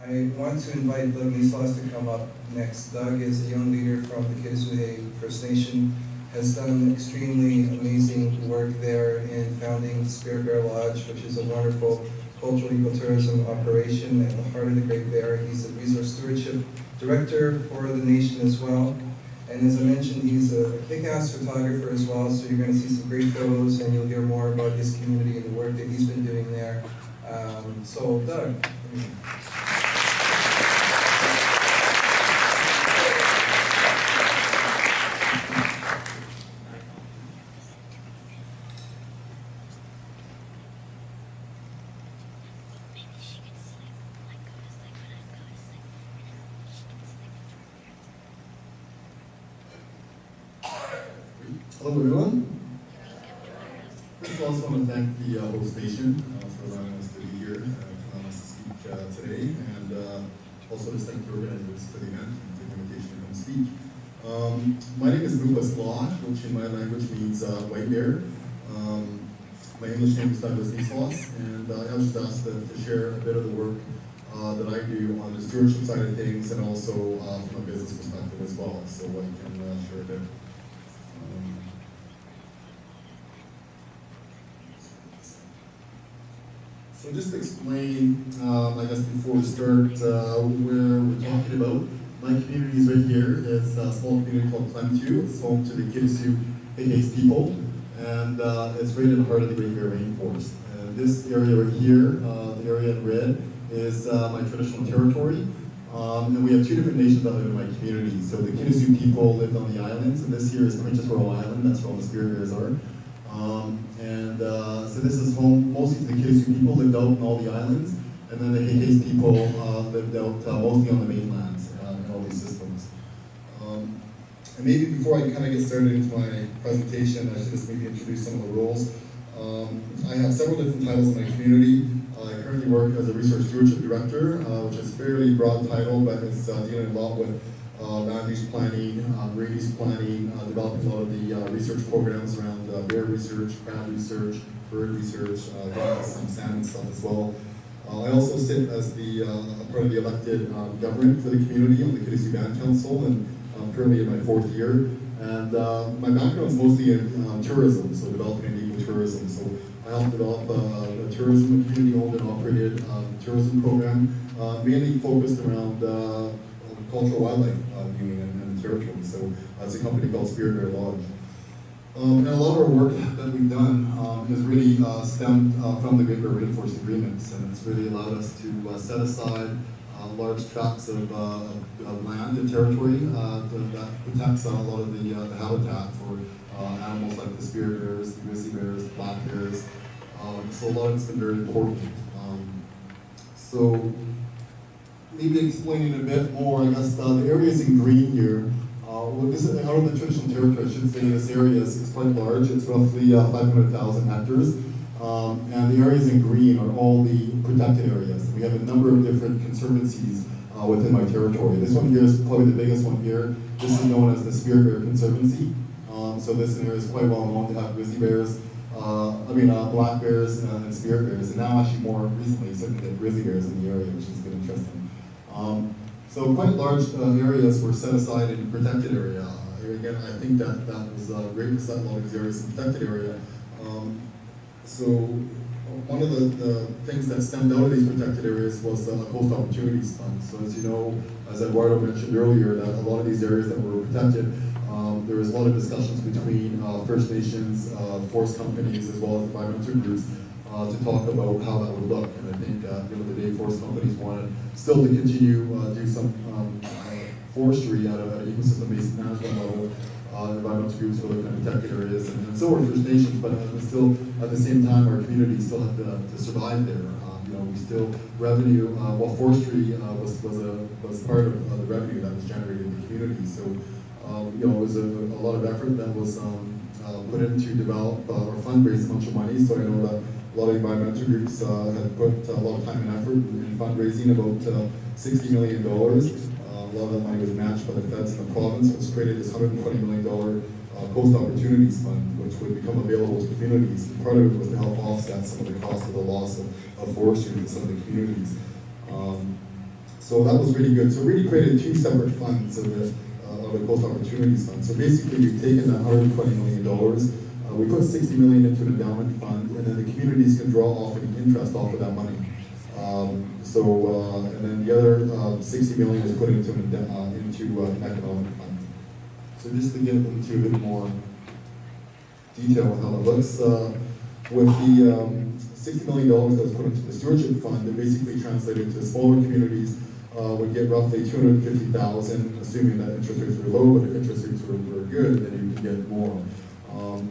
I want to invite Doug Nislas to come up next. Doug is a young leader from the Kiriswahey First Nation, has done extremely amazing work there in founding Spirit Bear Lodge, which is a wonderful cultural ecotourism operation at the heart of the Great Bear. He's a resource stewardship director for the nation as well. And as I mentioned, he's a kick-ass photographer as well, so you're going to see some great photos and you'll hear more about his community and the work that he's been doing there. So, Doug. Hello everyone. First of all, I just want to thank the host nation for allowing us to be here, for allowing us to speak today, and also just thank the organizers for the event and for the invitation to come speak. My name is Lucas Law, which in my language means white bear. My English name is Douglas Nislas, and I was just asked to share a bit of the work that I do on the stewardship side of things, and also from a business perspective as well, so I can share a bit. So just to explain, I guess before we start, where we're talking about, my community is right here. It's a small community called Clemtu. It's home to the Kiriswahey people, and it's right in the heart of the Great Bear Rainforest. And this area right here, the area in red, is my traditional territory. And we have two different nations that live in my community. So the Kiriswahey people lived on the islands, and this here is Princess Royal Island. That's where all the spirit bears are. So this is home mostly to the Kiriswahey people, lived out in all the islands, and then the Hehe's people lived out mostly on the mainlands in all these systems. And maybe before I kind of get started into my presentation, I should just maybe introduce some of the roles. I have several different titles in my community. I currently work as a resource stewardship director, which is a fairly broad title, but it's dealing a lot with land use planning, grade use planning, developing a lot of the research programs around bear research, crab research, bird research, some salmon stuff as well. I also sit as the part of the elected government for the community on the Kiriswahey Band Council, and I'm currently in my 4th year. And my background is mostly in tourism, so developing and ecotourism. So I help develop a tourism, community-owned and operated tourism program, mainly focused around cultural wildlife viewing and territory. So it's a company called Spirit Bear Lodge. And a lot of our work that we've done has really stemmed from the Great Bear Rainforest Agreements, and it's really allowed us to set aside large tracts of land and territory that protects a lot of the habitat for animals like the spirit bears, the grizzly bears, the black bears. So a lot of it's been very important. So maybe explaining a bit more, I guess the areas in green here. This is out of the traditional territory, I should say this area is quite large. It's roughly 500,000 hectares. And the areas in green are all the protected areas. We have a number of different conservancies within my territory. This one here is probably the biggest one here. This is known as the Spirit Bear Conservancy. So this area is quite well known to have grizzly bears, black bears and spirit bears, and now actually more recently starting to get grizzly bears in the area, which has been interesting. So quite large areas were set aside in protected area. Here again, I think that was great to set a lot of these areas in protected area. So one of the things that stemmed out of these protected areas was the Coast Opportunities Fund. So as you know, as Eduardo mentioned earlier, that a lot of these areas that were protected, there was a lot of discussions between First Nations, forest companies, as well as environmental groups to talk about how that would look. And I think the day forest companies wanted still to continue do some forestry at an ecosystem-based management level. Environmental groups were looking at protected areas, and so were First Nations, but still at the same time our community still had to survive there. We still revenue, forestry was part of the revenue that was generated in the community. So it was a lot of effort that was put in to develop or fundraise a bunch of money. So I know that a lot of environmental groups had put a lot of time and effort in fundraising, about $60 million. A lot of that money was matched by the feds in the province, which created this $120 million Coast Opportunities Fund, which would become available to communities. And part of it was to help offset some of the cost of the loss of forestry in some of the communities. So that was really good. So we really created two separate funds of the Coast Opportunities Fund. So basically we've taken that $120 million, we put $60 million into an endowment fund, and then the communities can draw off any interest off of that money. And then the other $60 million is put into an economic fund. So just to get into a bit more detail on how that looks, with the $60 million that was put into the stewardship fund, it basically translated to smaller communities would get roughly $250,000, assuming that interest rates were low, but if interest rates were good, then you could get more.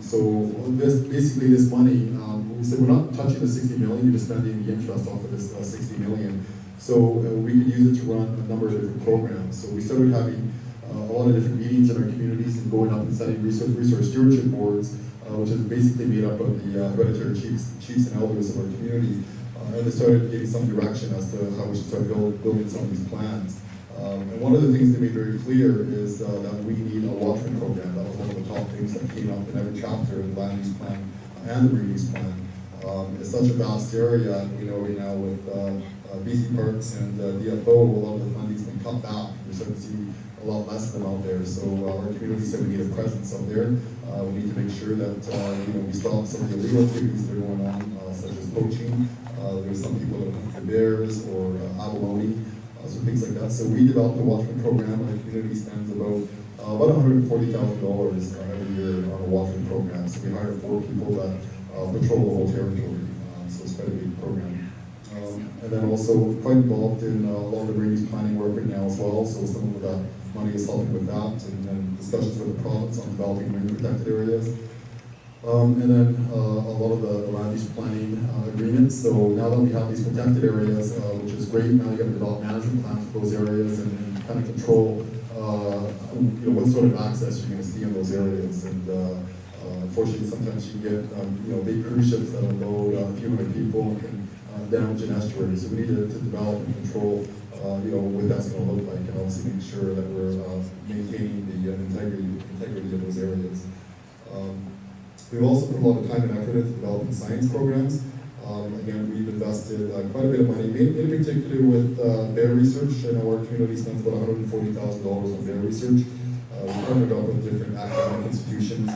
This money, we said we're not touching the $60 million, you're just spending the interest off of this $60 million. So we could use it to run a number of different programs. So we started having a lot of different meetings in our communities and going up and setting resource stewardship boards, which is basically made up of the hereditary chiefs and elders of our community. And they started getting some direction as to how we should start building some of these plans. And one of the things they made very clear is that we need a watering program. That was one of the top things that came up in every chapter of the land use plan and the reuse plan. It's such a vast area, and we know right now with BC Parks and DFO, a lot of the funding's been cut back. We're starting to see a lot less of them out there. So our community said we need a presence out there. We need to make sure that we stop some of the illegal activities that are going on, such as poaching. There's some people that are hunting bears or abalone, so things like that. So we developed a watering program. Our community spends about $140,000 every year on a watering program. So we hire 4 people that patrol the whole territory. So it's quite a big program. And then also quite involved in a lot of the reuse planning work right now as well. So some of that money is helping with that, and discussions with the province on developing marine protected areas. And then a lot of the land use planning agreements. So now that we have these protected areas, which is great, now you got to develop management plans for those areas and kind of control what sort of access you're going to see in those areas. And unfortunately, sometimes you get big cruise ships that will load a few hundred people and can damage an estuary. So we need to develop and control what that's going to look like, and obviously make sure that we're maintaining the integrity of those areas. We've also put a lot of time and effort into developing science programs. Again, we've invested quite a bit of money, in particular with bear research. I know our community spends about $140,000 on bear research. We partnered up with different academic institutions,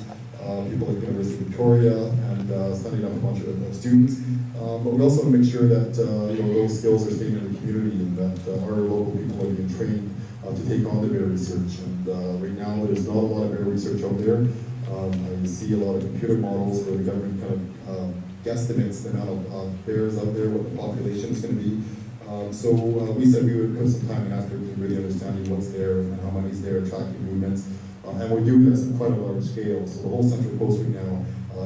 people like the University of Victoria, and studied up a bunch of students. But we also want to make sure that those skills are staying in the community, and that our local people are being trained to take on the bear research. And right now, there's not a lot of bear research out there. I see a lot of computer models where the government kind of guesstimates the amount of bears out there, what the population is going to be. So we said we would put some time and effort in really understanding what's there and how money's there, tracking movements. And we're doing this on quite a large scale. So the whole Central Coast right now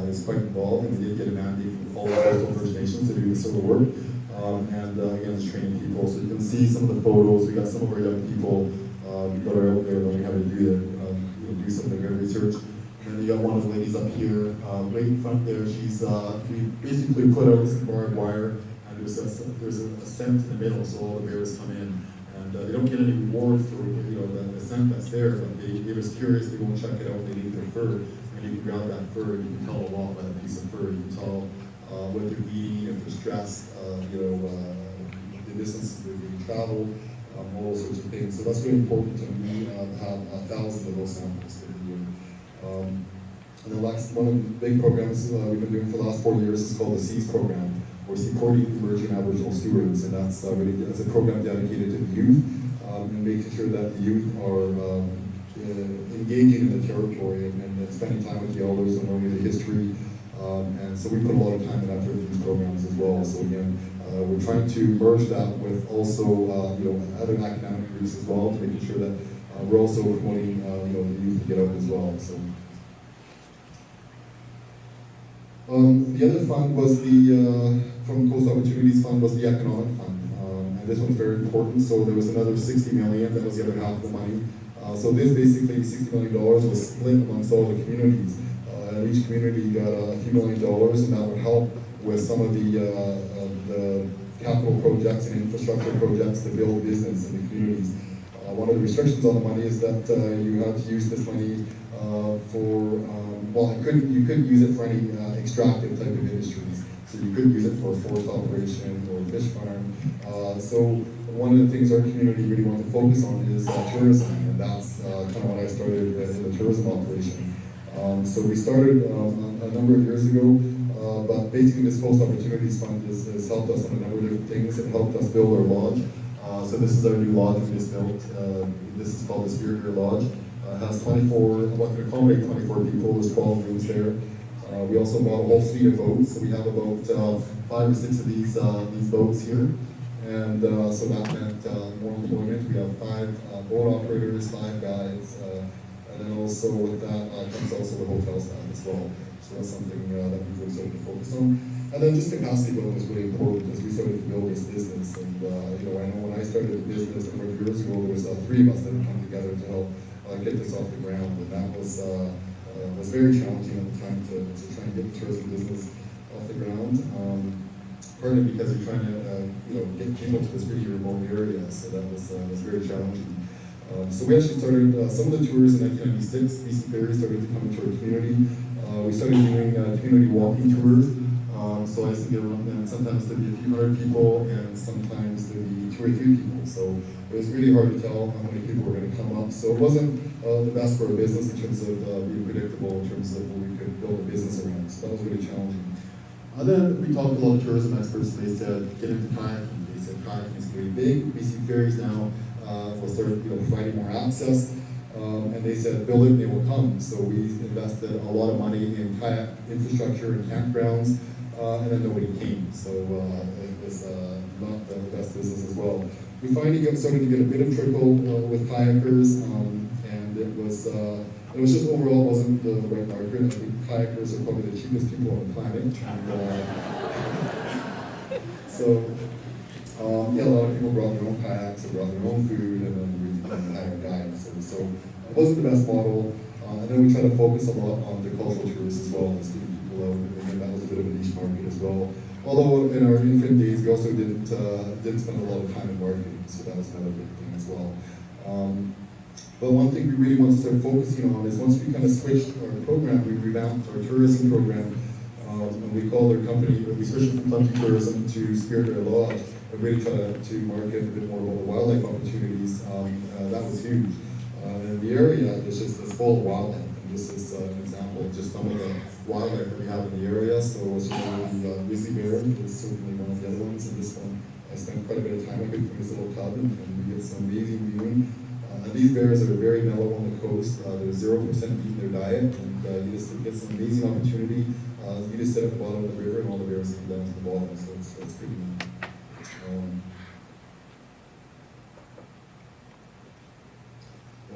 is quite involved, and we did get a mandate from all the coastal First Nations to do this sort of work. Again, it's training people. So you can see some of the photos. We got some of our young people that are out there learning how to do some of the bear research. And you got one of the ladies up here, right in front there. We basically put out some barbed wire, and there's a scent in the middle, so all the bears come in, and they don't get any reward for the scent that's there. But they're just curious. They go and check it out. They need their fur, and you can grab that fur, and you can tell a lot by that piece of fur. You can tell what they're eating, if they're stressed, the distances they're being traveled, all those sorts of things. So that's really important, and we have thousands of those samples every year. And the last one of the big programs we've been doing for the last 4 years is called the SEAS program. We're supporting emerging Aboriginal stewards, and that's a program dedicated to the youth, and making sure that the youth are engaging in the territory and spending time with the elders and learning the history. And so we put a lot of time and effort in these programs as well. So again, we're trying to merge that with also other academic groups as well, to making sure that we're also promoting the youth to get out as well. So. The other fund was from Coast Opportunities Fund was the Economic Fund, and this one's very important. So there was another $60 million, that was the other half of the money. So this basically $60 million was split amongst all the communities. Each community got a few $1 million, and that would help with some of the capital projects and infrastructure projects to build business in the communities. One of the restrictions on the money is that you have to use this money you couldn't use it for any extractive type of industries. So you couldn't use it for a forest operation or a fish farm. So one of the things our community really wants to focus on is tourism, and that's kind of when I started in the tourism operation. So we started a number of years ago, but basically this Coast Opportunities Fund has helped us on a number of different things. It helped us build our lodge. So this is our new lodge we just built. This is called the Spirit Bear Lodge. It has 24, what can accommodate 24 people, there's 12 rooms there. We also bought a whole fleet of boats, so we have about 5 or 6 of these boats here. And so that meant more employment. We have 5 boat operators, 5 guides, and then also with that comes also the hotel staff as well. So that's something that we really started to focus on. And then just capacity building was really important as we started to build this business. And you know, I know when I started the business a number of years ago, there was 3 of us that had come together to help get this off the ground, and that was very challenging at the time to try and get the tourism business off the ground. Partly because you're trying to get people to this really remote area, so that was very challenging. So we actually started some of the tours in 1996. BC Ferries started to come into our community. We started doing community walking tours. So I used to get around, and sometimes there'd be a few hundred people, and sometimes there'd be 2 or 3 people. So it was really hard to tell how many people were going to come up. So it wasn't the best for our business in terms of being predictable, in terms of what we could build a business around. So that was really challenging. Then we talked to a lot of tourism experts. They said, get into kayaking. They said kayaking is really big. BC Ferries now will start providing more access. And they said, build it and they will come. So we invested a lot of money in kayak infrastructure and campgrounds, and then nobody came. So it was not the best business as well. We finally started to get a bit of trickle with kayakers, and it was just overall wasn't the right market. I think kayakers are probably the cheapest people on the planet. And, so yeah, a lot of people brought their own kayaks, or brought their own food, and then we hired guides. So it wasn't the best model. And then we tried to focus a lot on the cultural tourists as well, just getting people out, and that was a bit of a niche market as well. Although in our infant days, we also didn't spend a lot of time in marketing, so that was another big thing as well. But one thing we really want to start focusing on is once we kind of switched our program, we revamped our tourism program, and we called our company, we switched from Country Tourism to Spirit Bear Lodge, and really try to market a bit more about the wildlife opportunities. That was huge. In the area, it's full of wildlife, and this is an example of just some of the wildlife that we have in the area. So it's the grizzly bear is certainly one of the other ones, and this one I spent quite a bit of time with from his little cub, and we get some amazing viewing. These bears are very mellow on the coast. There's 0% meat in their diet, and you just get some amazing opportunity. You just sit at the bottom of the river, and all the bears come down to the bottom, so it's pretty neat.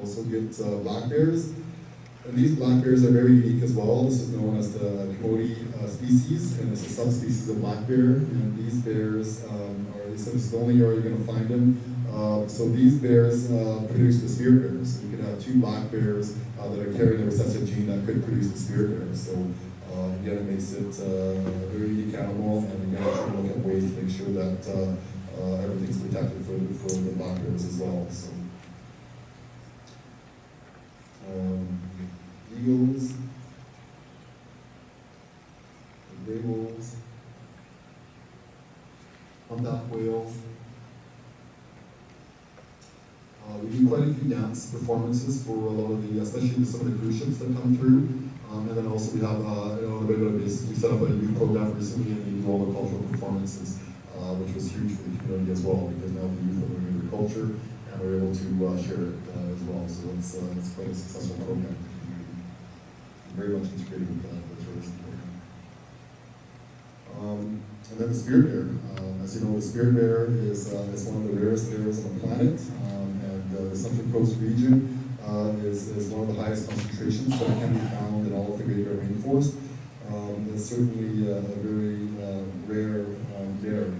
Also get black bears. And these black bears are very unique as well. This is known as the commodity species, and it's a subspecies of black bear. And these bears this is the only area you're going to find them. So these bears produce the spirit bears. So you could have 2 black bears that are carrying a recessive gene that could produce the spirit bear. So again, it makes it a very unique animal, and again, trying to look at ways to make sure that everything's protected for the black bears as well. So. Eagles, gray wolves, humpback whales. We do quite a few dance performances for a lot of especially some of the cruise ships that come through. And then also we have, on a regular basis, we set up a youth program recently, and we do all the cultural performances, which was huge for the community as well, because now the youth are learning their culture, and we're able to share it as well. So it's quite a successful program. Very much integrated with the tourism program. And then the spirit bear. As you know, the spirit bear is one of the rarest bears on the planet, and the Central Coast region is one of the highest concentrations that can be found in all of the Great Bear Rainforest. It's certainly a very rare bear.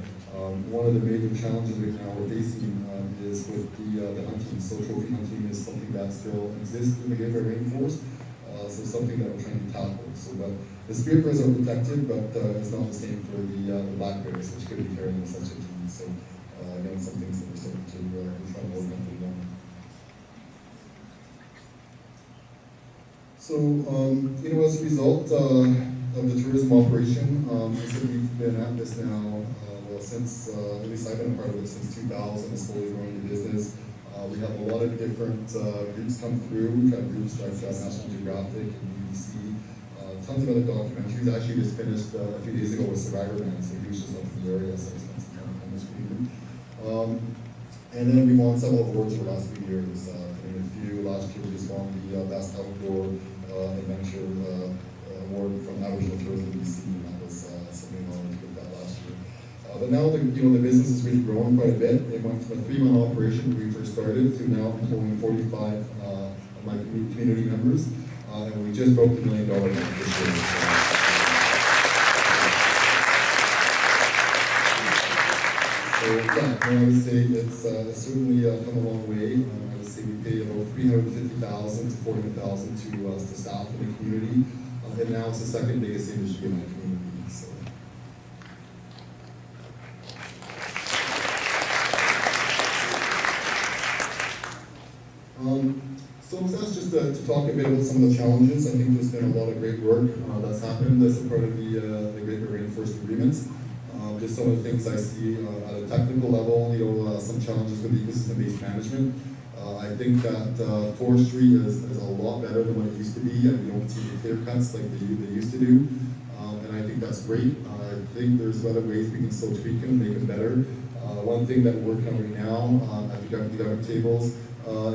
One of the major challenges right now we're facing is with the hunting. So trophy hunting is something that still exists in the Great Bear Rainforest. So something that we're trying to tackle. So, but the spirit bears are protected, but it's not the same for the black bears, which could be carrying such a gene. So again, some things that we're starting to try to work on for them. So as a result of the tourism operation, so we've been at this now since, at least I've been a part of it since 2000, is slowly growing the business. We have a lot of different groups come through. We've had groups like National Geographic and BBC, tons of other documentaries. I actually just finished a few days ago with Survivor Man, so he was just up in the area, so I spent some time on this weekend. And then we won several awards over the last few years. In a few, last year we just won the Best Outdoor Adventure Award from Aboriginal Tourism BC, and that was something I wanted to get that last year. But now the business has really grown quite a bit. It went from a 3-month operation when we first started to now employing 45 of my community members, and we just broke the $1 million mark this year. So yeah, I would say it's certainly come a long way. I would say we pay about $350,000 to $400,000 to staff in the community, and now it's the second biggest industry in my community. So that's just to talk a bit about some of the challenges. I think there's been a lot of great work that's happened as a part of the Greater Rainforest Agreements. Just some of the things I see at a technical level, some challenges with ecosystem-based management. I think that forestry is a lot better than what it used to be, and we don't see the clear cuts like they used to do. And I think that's great. I think there's other ways we can still tweak them, make them better. One thing that we're working on right now at the government tables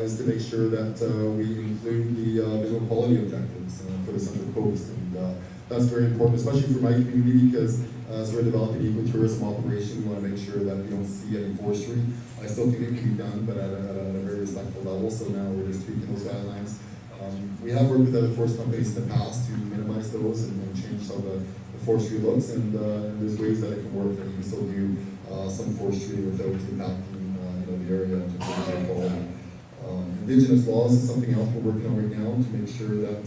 is to make sure that we include the visual quality objectives for the Central Coast. And that's very important, especially for my community, because as we're developing ecotourism operation, we want to make sure that we don't see any forestry. I still think it can be done, but at a very respectful level, so now we're just tweaking those guidelines. We have worked with other forest companies in the past to minimize those and change how the forestry looks, and there's ways that it can work that you can still do some forestry without impacting the area in terms of visual quality. Indigenous laws is something else we're working on right now to make sure that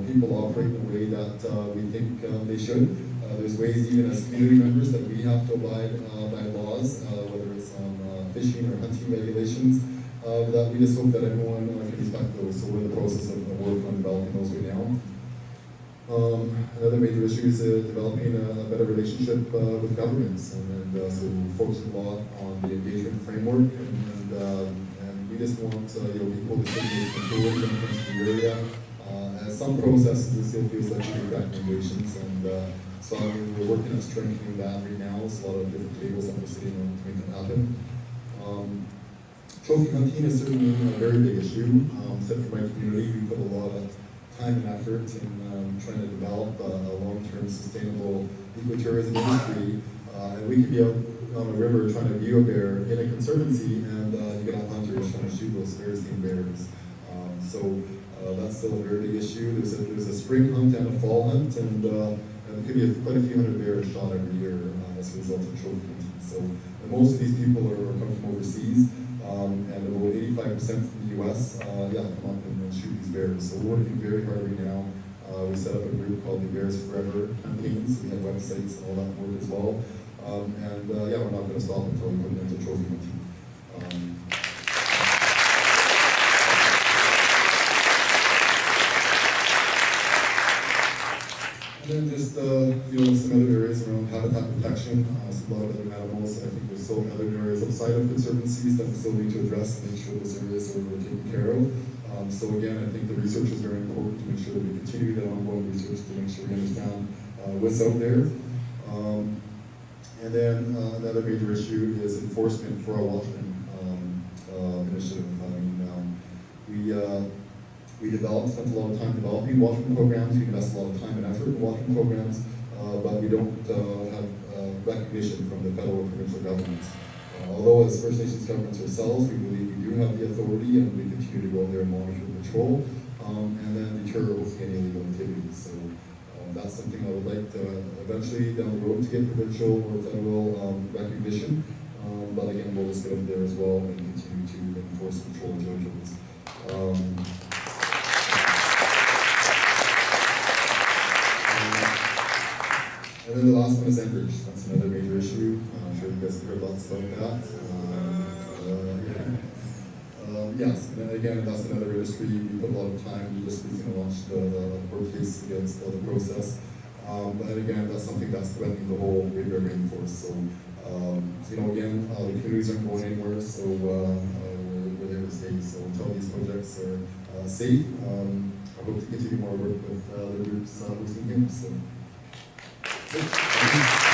people operate in the way that we think they should. There's ways, even as community members, that we have to abide by laws, whether it's on fishing or hunting regulations, that we just hope that everyone can respect those. So we're in the process of working on developing those right now. Another major issue is developing a better relationship with governments, and so we focus a lot on the engagement framework, and we just want people to take control when it comes to the area. As some processes, it still feels like we make recommendations, and so we're working on strengthening that right now. There's a lot of different tables that we're sitting on to make that happen. Trophy hunting is certainly a very big issue. Except for my community, we put a lot of time and effort in trying to develop a long-term sustainable ecotourism industry. And we could be out on a river trying to view a bear in a conservancy, and you can have hunters trying to shoot those bear-seen bears. So that's still a very big issue. There's a spring hunt and a fall hunt, and there could be quite a few hundred bears shot every year as a result of trophy hunting. So most of these people come from overseas, and about 85% from the U.S. Come up and shoot these bears. So we're working very hard right now. We set up a group called the Bears Forever campaigns. We have websites and all that work as well. We're not going to stop until we put it into trophy hunting. And then just some other areas around habitat protection. A lot of other animals. I think there's still other areas outside of conservancies that we still need to address and make sure those areas are taken care of. So again, I think the research is very important to make sure that we continue that ongoing research to make sure we understand what's out there. And then another major issue is enforcement for our watchman initiative. We spent a lot of time developing watchman programs. We invest a lot of time and effort in watchman programs, but we don't have recognition from the federal or provincial governments. Although as First Nations governments ourselves, we believe we do have the authority, and we continue to go out there and monitor and patrol, and then deter any illegal activities. So that's something I would like to eventually down the road to get provincial or federal recognition. But again, we'll just get up there as well and continue to enforce control territories. And then the last one is enbridge. That's another major issue. I'm sure you guys have heard lots about that. Yes, and again, that's another industry. We put a lot of time. We just recently launched the court case against the process. But again, that's something that's threatening the whole Great Bear Rainforest. So, again, the communities aren't going anywhere, so we're there to stay. So until these projects are safe, I hope to continue more work with the groups hosting here. So, that's it. Thank you.